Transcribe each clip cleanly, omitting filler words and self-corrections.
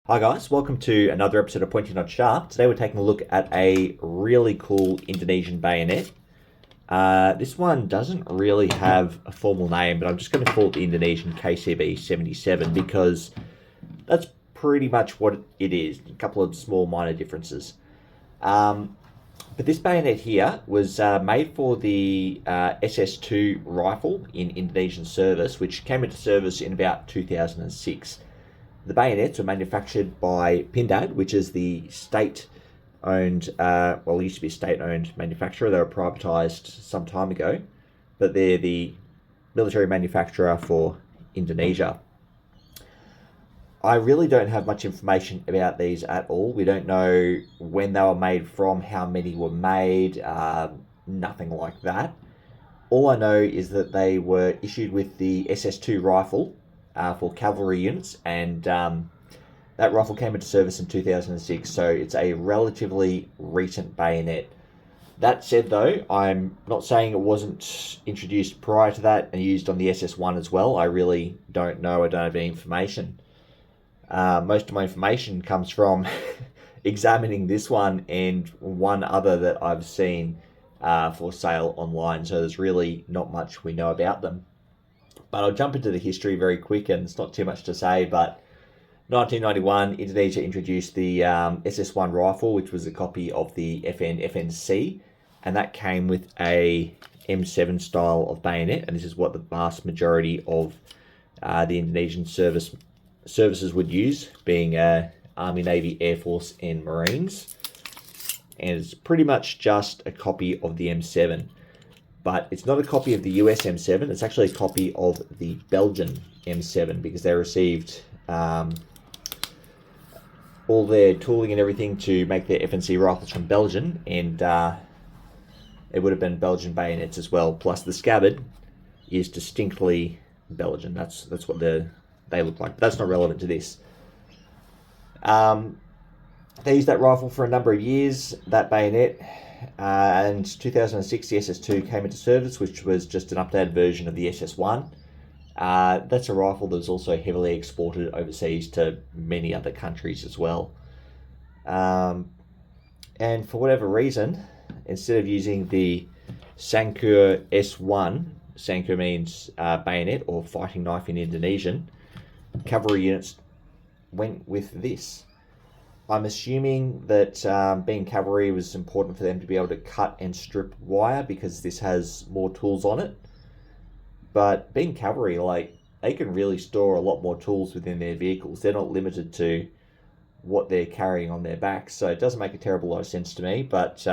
Hi guys, welcome to another episode of Pointy Not Sharp. Today we're taking a look at a really cool Indonesian bayonet. This one doesn't really have a formal name, but I'm just going to call it the Indonesian KCB 77 because that's pretty much what it is. A couple of small minor differences. But this bayonet here was made for the SS2 rifle in Indonesian service, which came into service in about 2006. The bayonets were manufactured by Pindad, which is the state-owned, it used to be a state-owned manufacturer. They were privatised some time ago, but they're the military manufacturer for Indonesia. I really don't have much information about these at all. We don't know when they were made from, how many were made, nothing like that. All I know is that they were issued with the SS2 rifle, for cavalry units, and that rifle came into service in 2006, so it's a relatively recent bayonet. That said though, I'm not saying it wasn't introduced prior to that and used on the SS1 as well. I really don't know. I don't have any information. Most of my information comes from examining this one and one other that I've seen for sale online, so there's really not much we know about them. But I'll jump into the history very quick, and it's not too much to say, but 1991, Indonesia introduced the SS1 rifle, which was a copy of the FNC, and that came with a M7 style of bayonet, and this is what the vast majority of the Indonesian services would use, being Army, Navy, Air Force, and Marines. And it's pretty much just a copy of the M7. But it's not a copy of the US M7, it's actually a copy of the Belgian M7, because they received all their tooling and everything to make their FNC rifles from Belgium, and it would have been Belgian bayonets as well. Plus the Scabbard is distinctly Belgian. That's what they look like, but that's not relevant to this. They used that rifle for a number of years, that bayonet. And 2006, the SS2 came into service, which was just an updated version of the SS1. That's a rifle that was also heavily exported overseas to many other countries as well. And for whatever reason, instead of using the Sangkur S1, Sangkur means bayonet or fighting knife in Indonesian, cavalry units went with this. I'm assuming that being cavalry was important for them to be able to cut and strip wire, because this has more tools on it. But being cavalry, they can really store a lot more tools within their vehicles. They're not limited to what they're carrying on their backs, so it doesn't make a terrible lot of sense to me, but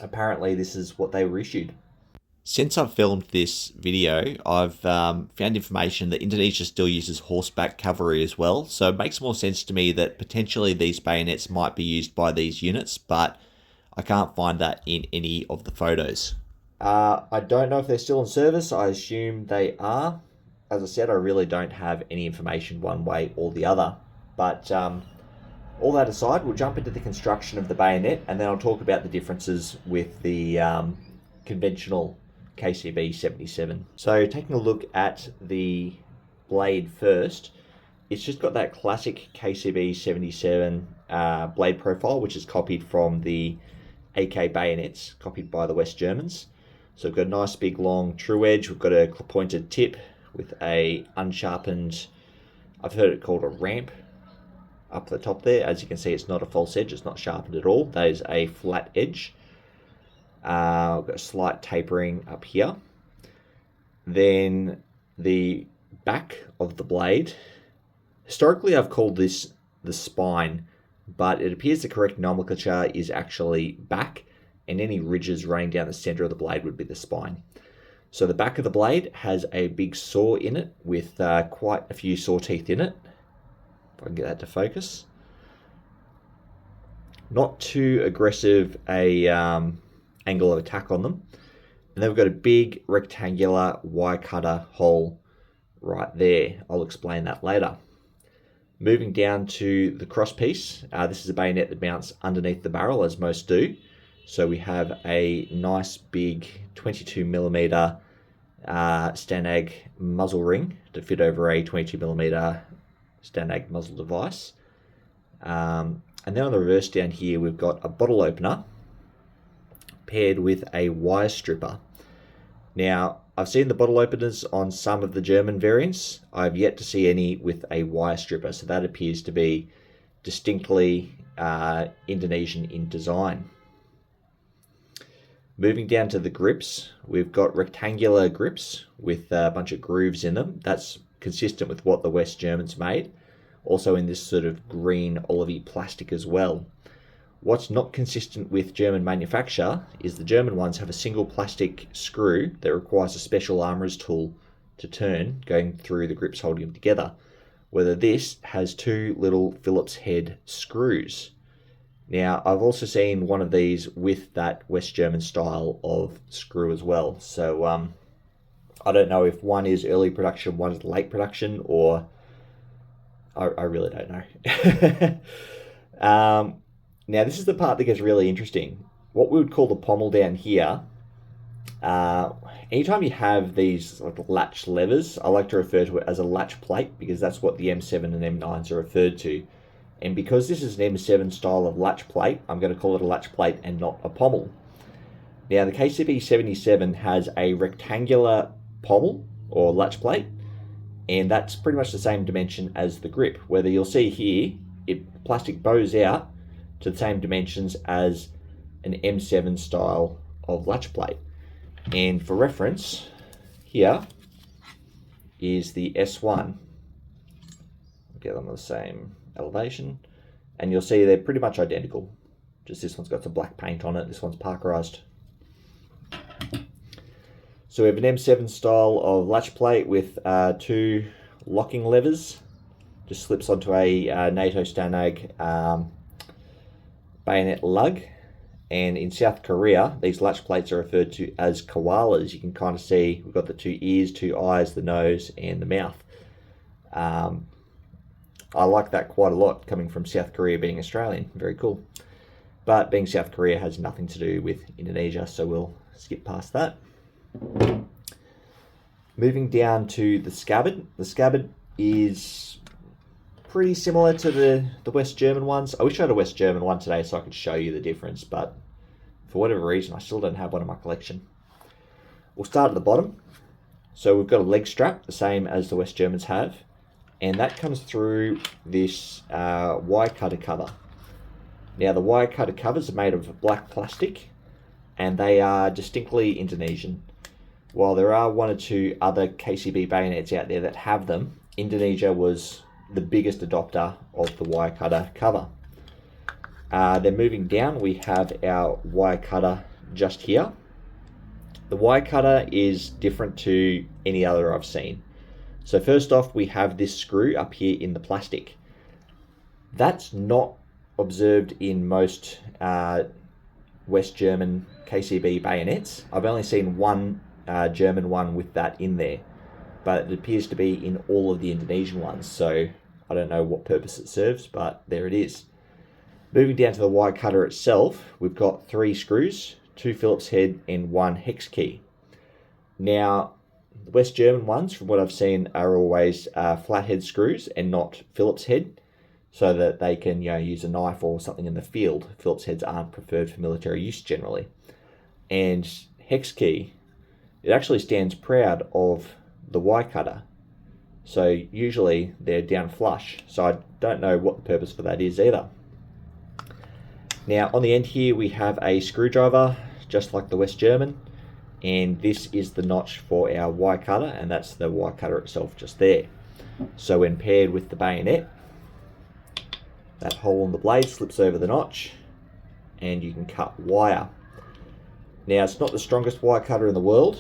apparently this is what they were issued. Since I've filmed this video, I've found information that Indonesia still uses horseback cavalry as well, so it makes more sense to me that potentially these bayonets might be used by these units, but I can't find that in any of the photos. I don't know if they're still in service. I assume they are. As I said, I really don't have any information one way or the other. But all that aside, we'll jump into the construction of the bayonet, and then I'll talk about the differences with the conventional KCB 77. So taking a look at the blade first, it's just got that classic KCB 77 blade profile, which is copied from the AK bayonets, copied by the West Germans. So we've got a nice big long true edge, we've got a pointed tip with a unsharpened, I've heard it called a ramp up the top there. As you can see, it's not a false edge, it's not sharpened at all. That is a flat edge. I've got a slight tapering up here. Then the back of the blade, historically I've called this the spine, but it appears the correct nomenclature is actually back, and any ridges running down the center of the blade would be the spine. So the back of the blade has a big saw in it with quite a few saw teeth in it. If I can get that to focus. Not too aggressive angle of attack on them. And then we've got a big rectangular wire cutter hole right there. I'll explain that later. Moving down to the cross piece, this is a bayonet that mounts underneath the barrel, as most do. So we have a nice big 22mm Stanag muzzle ring to fit over a 22mm Stanag muzzle device. And then on the reverse down here, we've got a bottle opener paired with a wire stripper. Now, I've seen the bottle openers on some of the German variants. I've yet to see any with a wire stripper, so that appears to be distinctly Indonesian in design. Moving down to the grips, we've got rectangular grips with a bunch of grooves in them. That's consistent with what the West Germans made. Also in this sort of green olivey plastic as well. What's not consistent with German manufacture is the German ones have a single plastic screw that requires a special armourer's tool to turn, going through the grips holding them together. Whether this has two little Phillips head screws. Now, I've also seen one of these with that West German style of screw as well. So I don't know if one is early production, one is late production, or I really don't know. Now, this is the part that gets really interesting. What we would call the pommel down here, anytime you have these like latch levers, I like to refer to it as a latch plate because that's what the M7 and M9s are referred to. And because this is an M7 style of latch plate, I'm going to call it a latch plate and not a pommel. Now, the KCB 77 has a rectangular pommel or latch plate, and that's pretty much the same dimension as the grip. Whether you'll see here, plastic bows out to the same dimensions as an M7 style of latch plate. And for reference, here is the S1. Get them on the same elevation, and you'll see they're pretty much identical. Just this one's got some black paint on it, this one's Parkerized. So we have an M7 style of latch plate with two locking levers. Just slips onto a NATO Stanag bayonet lug. And in South Korea, these latch plates are referred to as koalas. You can kind of see we've got the two ears, two eyes, the nose, and the mouth. I like that quite a lot, coming from South Korea being Australian. Very cool. But being South Korea has nothing to do with Indonesia, so we'll skip past that. Moving down to the Scabbard. The Scabbard is pretty similar to the West German ones. I wish I had a West German one today so I could show you the difference, but for whatever reason, I still don't have one in my collection. We'll start at the bottom. So we've got a leg strap, the same as the West Germans have, and that comes through this wire cutter cover. Now, the wire cutter covers are made of black plastic, and they are distinctly Indonesian. While there are one or two other KCB bayonets out there that have them, Indonesia was the biggest adopter of the wire cutter cover. Then moving down, we have our wire cutter just here. The wire cutter is different to any other I've seen. So first off, we have this screw up here in the plastic. That's not observed in most West German KCB bayonets. I've only seen one German one with that in there, but it appears to be in all of the Indonesian ones, so I don't know what purpose it serves, but there it is. Moving down to the wire cutter itself, we've got 3 screws, 2 Phillips head and 1 hex key. Now, the West German ones, from what I've seen, are always flathead screws and not Phillips head, so that they can use a knife or something in the field. Phillips heads aren't preferred for military use generally. And hex key, it actually stands proud of the wire cutter. So usually they're down flush. So I don't know what the purpose for that is either. Now on the end here we have a screwdriver, just like the West German. And this is the notch for our wire cutter, and that's the wire cutter itself just there. So when paired with the bayonet, that hole in the blade slips over the notch and you can cut wire. Now, it's not the strongest wire cutter in the world.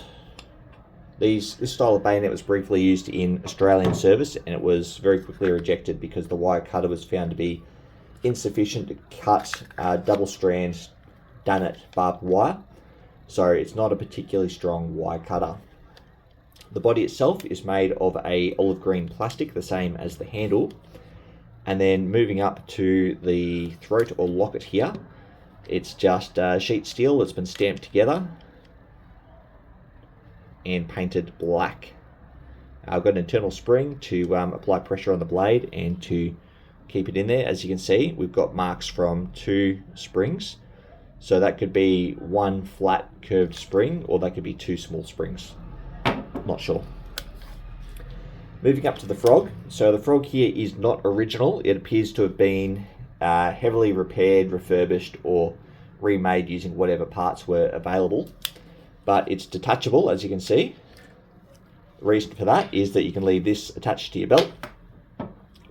This style of bayonet was briefly used in Australian service, and it was very quickly rejected because the wire cutter was found to be insufficient to cut double strand Danet barbed wire. So it's not a particularly strong wire cutter. The body itself is made of a olive green plastic, the same as the handle. And then moving up to the throat or locket here, it's just sheet steel that's been stamped together and painted black. I've got an internal spring to apply pressure on the blade and to keep it in there. As you can see, we've got marks from 2 springs. So that could be 1 flat curved spring, or that could be 2 small springs. Not sure. Moving up to the frog. So the frog here is not original. It appears to have been heavily repaired, refurbished, or remade using whatever parts were available. But it's detachable, as you can see. The reason for that is that you can leave this attached to your belt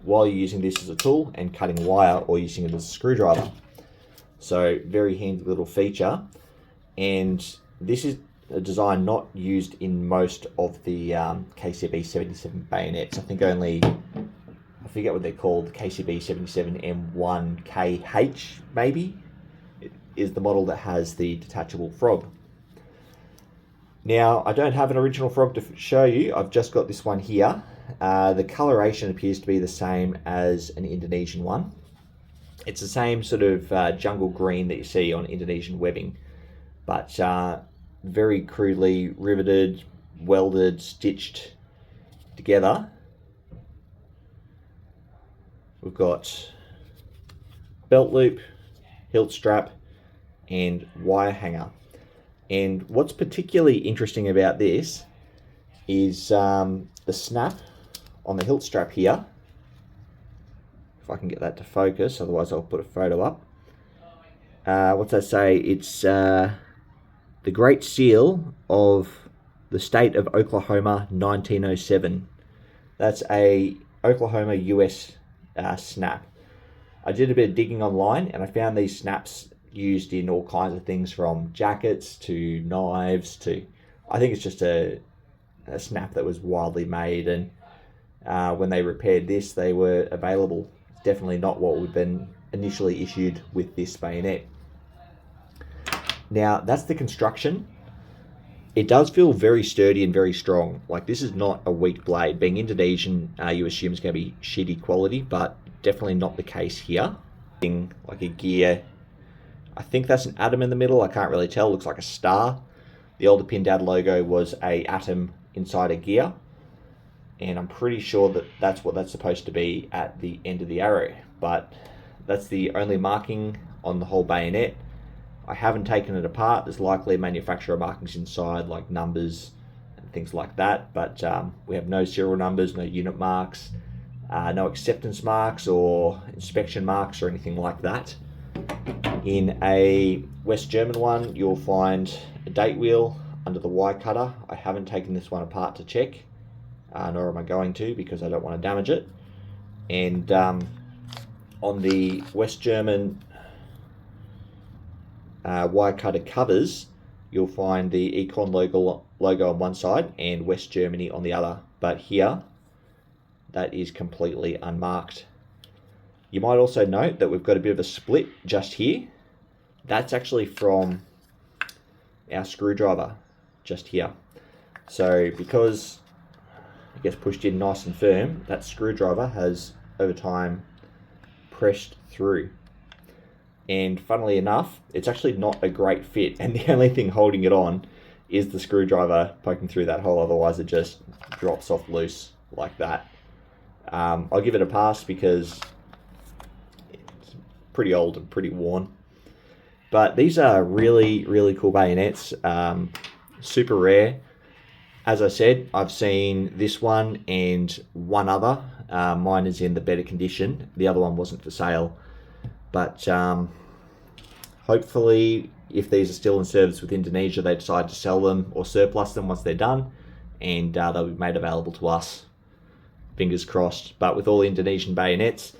while you're using this as a tool and cutting wire or using it as a screwdriver. So very handy little feature. And this is a design not used in most of the KCB 77 bayonets. I think only, I forget what they're called, KCB 77 M1KH maybe, it is the model that has the detachable frog. Now, I don't have an original frog to show you. I've just got this one here. The coloration appears to be the same as an Indonesian one. It's the same sort of jungle green that you see on Indonesian webbing, but very crudely riveted, welded, stitched together. We've got belt loop, hilt strap, and wire hanger. And what's particularly interesting about this is the snap on the hilt strap here. If I can get that to focus, otherwise I'll put a photo up. What's that say? It's the Great Seal of the State of Oklahoma, 1907. That's a Oklahoma, US snap. I did a bit of digging online and I found these snaps used in all kinds of things, from jackets to knives to, I think it's just a snap that was widely made, and when they repaired this, they were available. It's definitely not what we've been initially issued with this bayonet. Now, that's the construction. It does feel very sturdy and very strong. Like, this is not a weak blade. Being Indonesian, you assume it's going to be shitty quality, but definitely not the case here. Like a gear, I think that's an atom in the middle. I can't really tell. It looks like a star. The older Pindad logo was a atom inside a gear, and I'm pretty sure that that's what that's supposed to be at the end of the arrow. But that's the only marking on the whole bayonet. I haven't taken it apart. There's likely manufacturer markings inside, like numbers and things like that, but we have no serial numbers, no unit marks, no acceptance marks or inspection marks or anything like that. In a West German one, you'll find a date wheel under the Y cutter. I haven't taken this one apart to check, nor am I going to, because I don't want to damage it. And on the West German Y cutter covers, you'll find the Econ logo on one side and West Germany on the other. But here, that is completely unmarked. You might also note that we've got a bit of a split just here. That's actually from our screwdriver just here. So because it gets pushed in nice and firm, that screwdriver has over time pressed through. And funnily enough, it's actually not a great fit, and the only thing holding it on is the screwdriver poking through that hole. Otherwise it just drops off loose like that. I'll give it a pass because it's pretty old and pretty worn. But these are really, really cool bayonets. Super rare. As I said, I've seen this one and one other. Mine is in the better condition. The other one wasn't for sale. But hopefully, if these are still in service with Indonesia, they decide to sell them or surplus them once they're done, and they'll be made available to us. Fingers crossed. But with all Indonesian bayonets,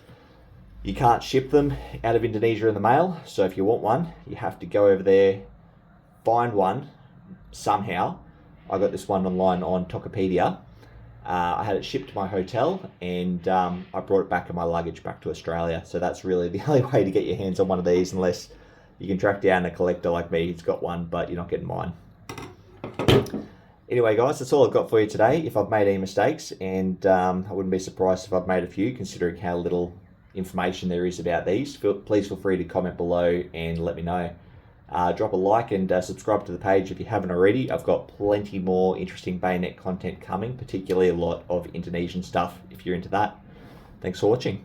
you can't ship them out of Indonesia in the mail. So if you want one, you have to go over there, find one somehow. I got this one online on Tokopedia. I had it shipped to my hotel, and I brought it back in my luggage back to Australia. So that's really the only way to get your hands on one of these, unless you can track down a collector like me who's got one, but you're not getting mine. Anyway, guys, that's all I've got for you today. If I've made any mistakes, and I wouldn't be surprised if I've made a few, considering how little information there is about these, please feel free to comment below and let me know. Drop a like and subscribe to the page if you haven't already. I've got plenty more interesting bayonet content coming, particularly a lot of Indonesian stuff if you're into that. Thanks for watching.